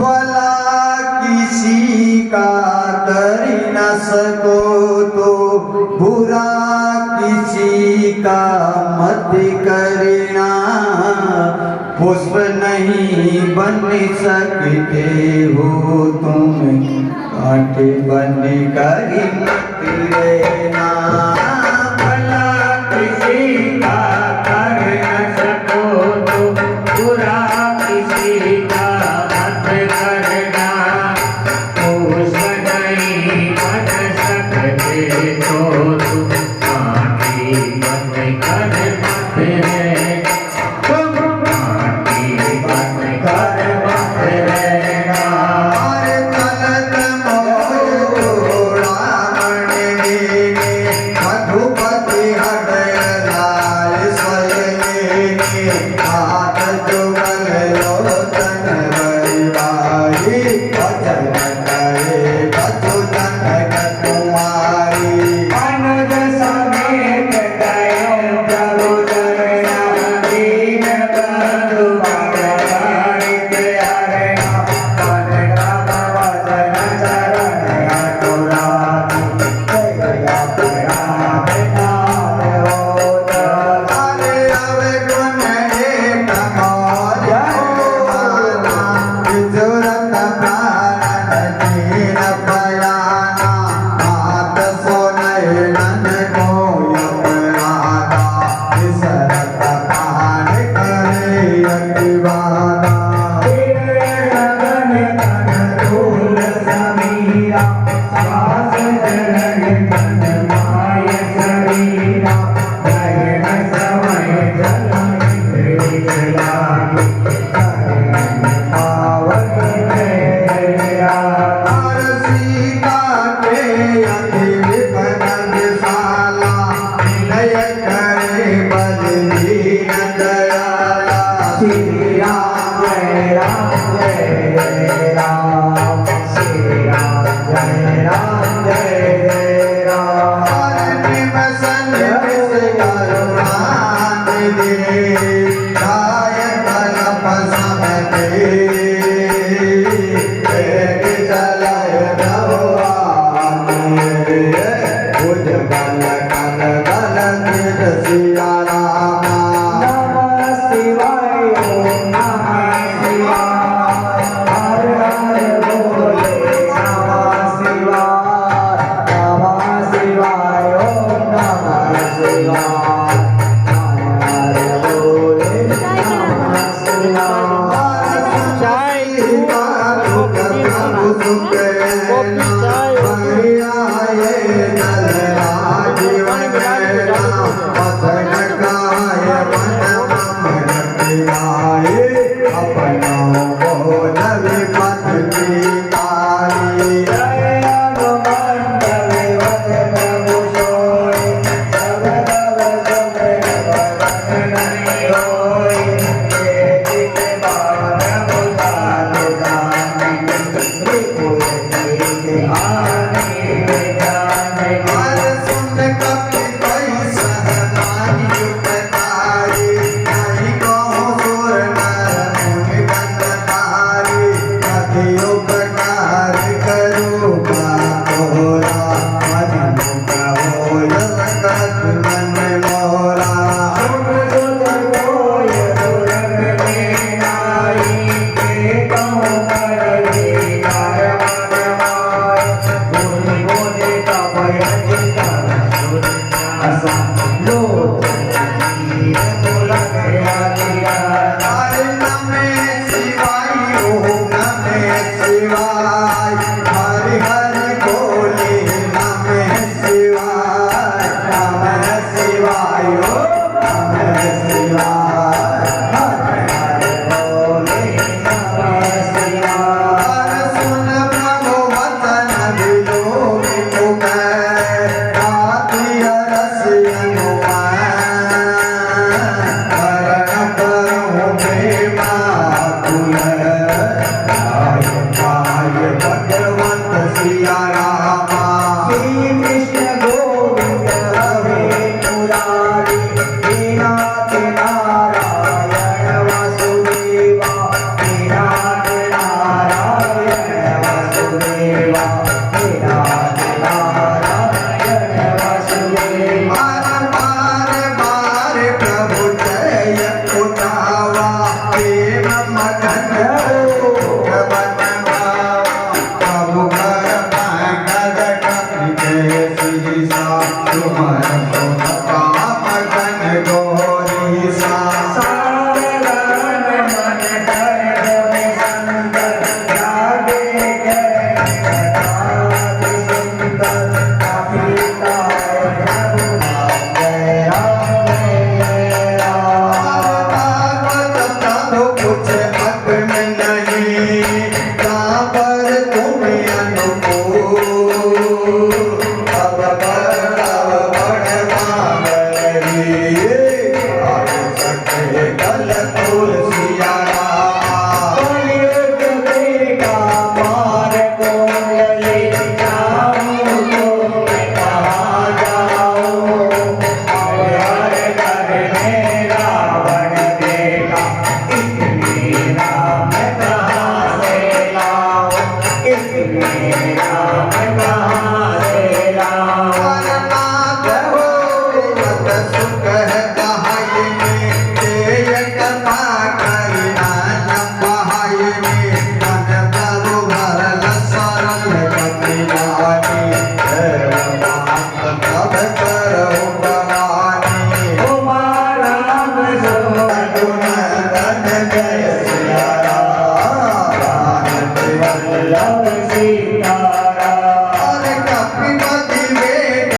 भला किसी का कर न सको तो बुरा किसी का मत करना। पुष्प नहीं बन सकते हो तुम, कांटे बन कर मत रहना। भला किसी का कर न सको तो बुरा किसी का मत करना। पुष्प नहीं बन सकते तो तुम कांटे बन कर मत रहना। तुम कांटे बन कर मत रहना। और चलत मोरा मन गिने, मधुपति हृदय लाल सयने। हाथ जुगल लोचन बरबाई, भजन करे कछु जनक कुमारी। अनुज समेत गयो प्रभु चरण, दीन बंधु भगवानित हरना। मन क्रम वचन चरण अनुरागी, जय प्रयाग नाम होता। अरे अवे गुण एक मौज होना, विजुरत प्राणन दीन पयाना। हाथ सोनय नन को यमराना, विसरत प्राण करे अतिवाना। लगन तन धूल समीरा, श्वास जलन तन माय शरीरा। गगन समय जलन लागे, पावन जया। और सीता के अति विपदशाला, विनय करे बलवीर दयाला। श्री राम जय राम जय राम, श्री राम जय राम जय राम। और प्रेम संग विष करुणा निधि, गाय कलप समदे। एक जलय भगवानी, भुज बल कल बल निज सिया रामा। नमः शिवाय ओम नमः शिवाय, हर हर बोले नमः शिवाय। नमः शिवाय ओम नमः शिवाय, हर हर बोले नमः शिवाय। Adiós.